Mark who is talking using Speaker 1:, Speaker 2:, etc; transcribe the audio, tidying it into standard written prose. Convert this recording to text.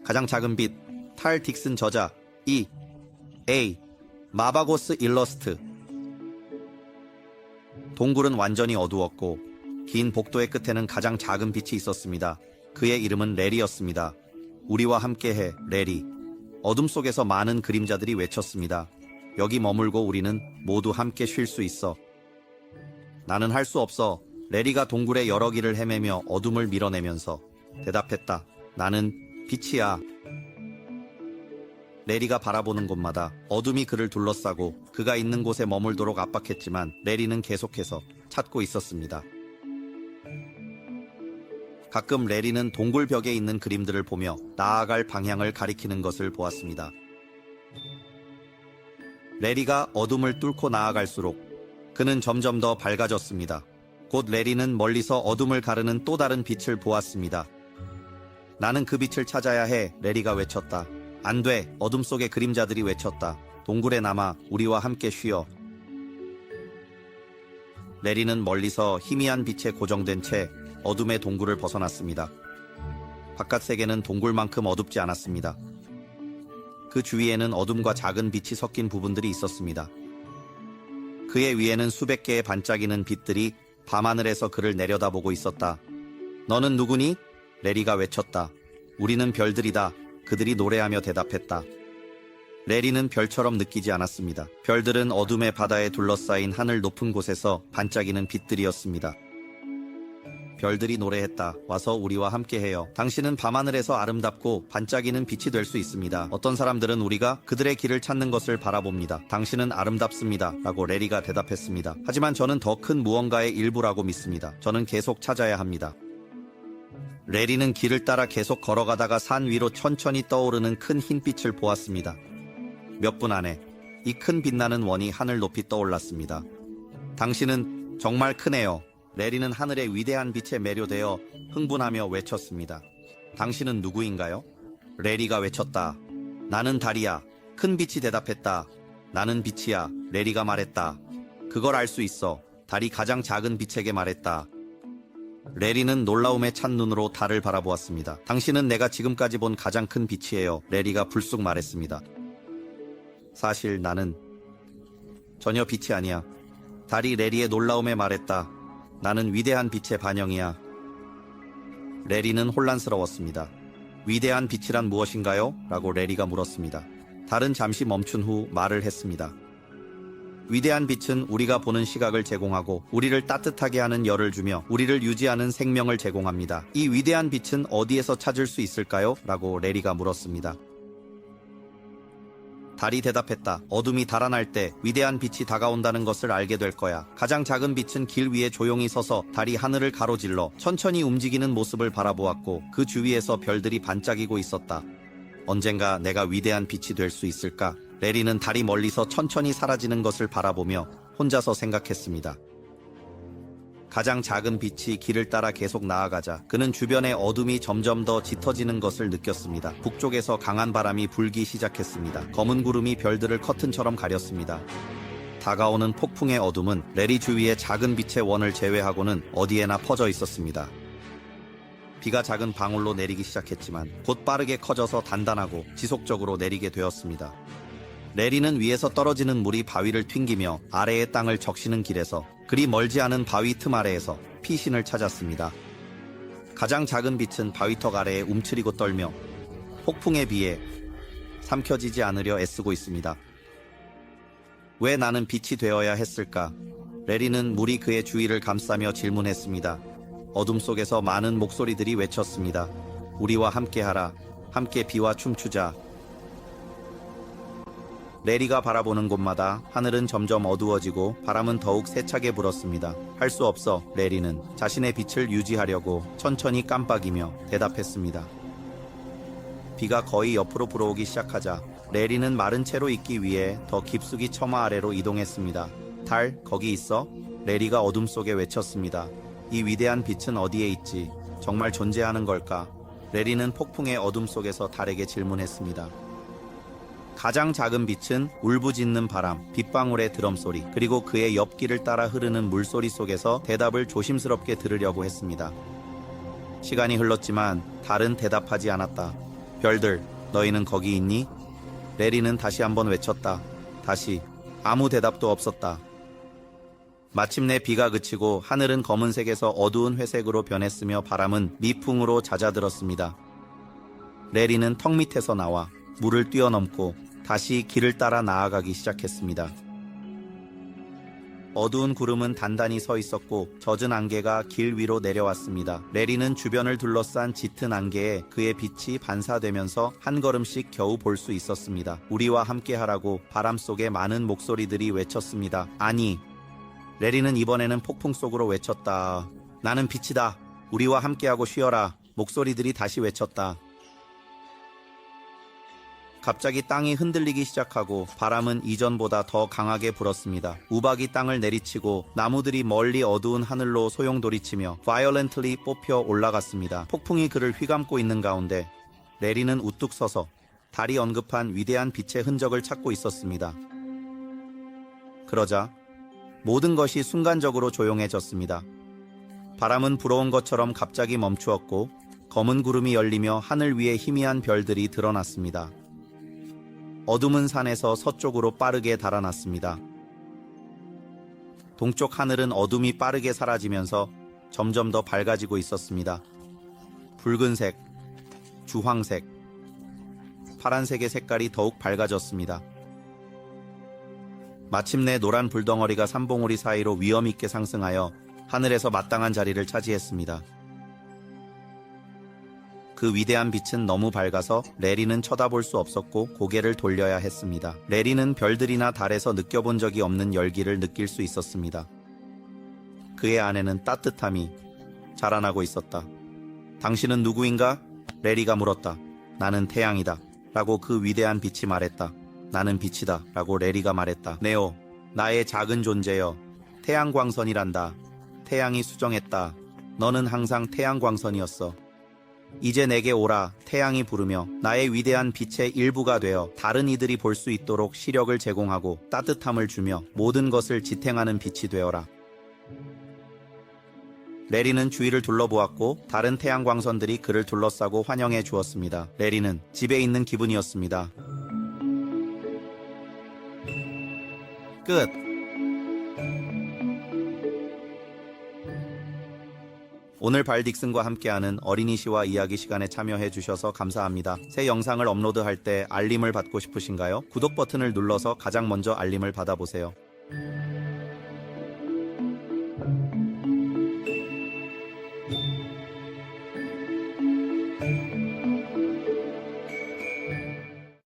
Speaker 1: 가장 작은 빛, 탈 딕슨 저자, A. 마바고스 일러스트. 동굴은 완전히 어두웠고 긴 복도의 끝에는 가장 작은 빛이 있었습니다. 그의 이름은 레리였습니다. 우리와 함께해, 레리. 어둠 속에서 많은 그림자들이 외쳤습니다. 여기 머물고 우리는 모두 함께 쉴 수 있어. 나는 할 수 없어. 레리가 동굴의 여러 길을 헤매며 어둠을 밀어내면서 대답했다. 나는 빛이야. 레리가 바라보는 곳마다 어둠이 그를 둘러싸고 그가 있는 곳에 머물도록 압박했지만 레리는 계속해서 찾고 있었습니다. 가끔 레리는 동굴 벽에 있는 그림들을 보며 나아갈 방향을 가리키는 것을 보았습니다. 레리가 어둠을 뚫고 나아갈수록 그는 점점 더 밝아졌습니다. 곧 레리는 멀리서 어둠을 가르는 또 다른 빛을 보았습니다. 나는 그 빛을 찾아야 해, 레리가 외쳤다. 안 돼, 어둠 속의 그림자들이 외쳤다. 동굴에 남아 우리와 함께 쉬어. 레리는 멀리서 희미한 빛에 고정된 채 어둠의 동굴을 벗어났습니다. 바깥 세계는 동굴만큼 어둡지 않았습니다. 그 주위에는 어둠과 작은 빛이 섞인 부분들이 있었습니다. 그의 위에는 수백 개의 반짝이는 빛들이 밤하늘에서 그를 내려다보고 있었다. 너는 누구니? 레리가 외쳤다. 우리는 별들이다. 그들이 노래하며 대답했다. 레리는 별처럼 느끼지 않았습니다. 별들은 어둠의 바다에 둘러싸인 하늘 높은 곳에서 반짝이는 빛들이었습니다. 별들이 노래했다. 와서 우리와 함께해요. 당신은 밤하늘에서 아름답고 반짝이는 빛이 될 수 있습니다. 어떤 사람들은 우리가 그들의 길을 찾는 것을 바라봅니다. 당신은 아름답습니다. 라고 레리가 대답했습니다. 하지만 저는 더 큰 무언가의 일부라고 믿습니다. 저는 계속 찾아야 합니다. 레리는 길을 따라 계속 걸어가다가 산 위로 천천히 떠오르는 큰 흰빛을 보았습니다. 몇 분 안에 이 큰 빛나는 원이 하늘 높이 떠올랐습니다. 당신은 정말 크네요. 레리는 하늘의 위대한 빛에 매료되어 흥분하며 외쳤습니다. 당신은 누구인가요? 레리가 외쳤다. 나는 달이야. 큰 빛이 대답했다. 나는 빛이야. 레리가 말했다. 그걸 알 수 있어. 달이 가장 작은 빛에게 말했다. 레리는 놀라움에 찬 눈으로 달을 바라보았습니다. 당신은 내가 지금까지 본 가장 큰 빛이에요. 레리가 불쑥 말했습니다. 사실 나는 전혀 빛이 아니야. 달이 레리의 놀라움에 말했다. 나는 위대한 빛의 반영이야. 레리는 혼란스러웠습니다. 위대한 빛이란 무엇인가요? 라고 레리가 물었습니다. 달은 잠시 멈춘 후 말을 했습니다. 위대한 빛은 우리가 보는 시각을 제공하고 우리를 따뜻하게 하는 열을 주며 우리를 유지하는 생명을 제공합니다. 이 위대한 빛은 어디에서 찾을 수 있을까요? 라고 레리가 물었습니다. 달이 대답했다. 어둠이 달아날 때 위대한 빛이 다가온다는 것을 알게 될 거야. 가장 작은 빛은 길 위에 조용히 서서 달이 하늘을 가로질러 천천히 움직이는 모습을 바라보았고 그 주위에서 별들이 반짝이고 있었다. 언젠가 내가 위대한 빛이 될 수 있을까? 레리는 달이 멀리서 천천히 사라지는 것을 바라보며 혼자서 생각했습니다. 가장 작은 빛이 길을 따라 계속 나아가자 그는 주변의 어둠이 점점 더 짙어지는 것을 느꼈습니다. 북쪽에서 강한 바람이 불기 시작했습니다. 검은 구름이 별들을 커튼처럼 가렸습니다. 다가오는 폭풍의 어둠은 레리 주위의 작은 빛의 원을 제외하고는 어디에나 퍼져 있었습니다. 비가 작은 방울로 내리기 시작했지만 곧 빠르게 커져서 단단하고 지속적으로 내리게 되었습니다. 레리는 위에서 떨어지는 물이 바위를 튕기며 아래의 땅을 적시는 길에서 그리 멀지 않은 바위 틈 아래에서 피신을 찾았습니다. 가장 작은 빛은 바위턱 아래에 움츠리고 떨며 폭풍에 비해 삼켜지지 않으려 애쓰고 있습니다. 왜 나는 빛이 되어야 했을까? 레리는 물이 그의 주위를 감싸며 질문했습니다. 어둠 속에서 많은 목소리들이 외쳤습니다. 우리와 함께하라. 함께 비와 춤추자. 레리가 바라보는 곳마다 하늘은 점점 어두워지고 바람은 더욱 세차게 불었습니다. 할 수 없어, 레리는 자신의 빛을 유지하려고 천천히 깜빡이며 대답했습니다. 비가 거의 옆으로 불어오기 시작하자 레리는 마른 채로 있기 위해 더 깊숙이 처마 아래로 이동했습니다. 달, 거기 있어? 레리가 어둠 속에 외쳤습니다. 이 위대한 빛은 어디에 있지? 정말 존재하는 걸까? 레리는 폭풍의 어둠 속에서 달에게 질문했습니다. 가장 작은 빛은 울부짖는 바람, 빗방울의 드럼 소리, 그리고 그의 옆길을 따라 흐르는 물소리 속에서 대답을 조심스럽게 들으려고 했습니다. 시간이 흘렀지만 달은 대답하지 않았다. 별들, 너희는 거기 있니? 레리는 다시 한번 외쳤다. 다시. 아무 대답도 없었다. 마침내 비가 그치고 하늘은 검은색에서 어두운 회색으로 변했으며 바람은 미풍으로 잦아들었습니다. 레리는 턱 밑에서 나와 물을 뛰어넘고 다시 길을 따라 나아가기 시작했습니다. 어두운 구름은 단단히 서 있었고 젖은 안개가 길 위로 내려왔습니다. 레리는 주변을 둘러싼 짙은 안개에 그의 빛이 반사되면서 한 걸음씩 겨우 볼 수 있었습니다. 우리와 함께하라고 바람 속에 많은 목소리들이 외쳤습니다. 아니, 레리는 이번에는 폭풍 속으로 외쳤다. 나는 빛이다. 우리와 함께하고 쉬어라. 목소리들이 다시 외쳤다. 갑자기 땅이 흔들리기 시작하고 바람은 이전보다 더 강하게 불었습니다. 우박이 땅을 내리치고 나무들이 멀리 어두운 하늘로 소용돌이치며 violently 뽑혀 올라갔습니다. 폭풍이 그를 휘감고 있는 가운데 레리는 우뚝 서서 달이 언급한 위대한 빛의 흔적을 찾고 있었습니다. 그러자 모든 것이 순간적으로 조용해졌습니다. 바람은 불어온 것처럼 갑자기 멈추었고 검은 구름이 열리며 하늘 위에 희미한 별들이 드러났습니다. 어둠은 산에서 서쪽으로 빠르게 달아났습니다. 동쪽 하늘은 어둠이 빠르게 사라지면서 점점 더 밝아지고 있었습니다. 붉은색, 주황색, 파란색의 색깔이 더욱 밝아졌습니다. 마침내 노란 불덩어리가 산봉우리 사이로 위험있게 상승하여 하늘에서 마땅한 자리를 차지했습니다. 그 위대한 빛은 너무 밝아서 레리는 쳐다볼 수 없었고 고개를 돌려야 했습니다. 레리는 별들이나 달에서 느껴본 적이 없는 열기를 느낄 수 있었습니다. 그의 안에는 따뜻함이 자라나고 있었다. 당신은 누구인가? 레리가 물었다. 나는 태양이다. 라고 그 위대한 빛이 말했다. 나는 빛이다. 라고 레리가 말했다. 네오, 나의 작은 존재여. 태양광선이란다. 태양이 수정했다. 너는 항상 태양광선이었어. 이제 내게 오라. 태양이 부르며 나의 위대한 빛의 일부가 되어 다른 이들이 볼 수 있도록 시력을 제공하고 따뜻함을 주며 모든 것을 지탱하는 빛이 되어라. 레리는 주위를 둘러보았고 다른 태양광선들이 그를 둘러싸고 환영해 주었습니다. 레리는 집에 있는 기분이었습니다. 끝. 오늘 발 딕슨과 함께하는 어린이 시와 이야기 시간에 참여해 주셔서 감사합니다. 새 영상을 업로드할 때 알림을 받고 싶으신가요? 구독 버튼을 눌러서 가장 먼저 알림을 받아보세요.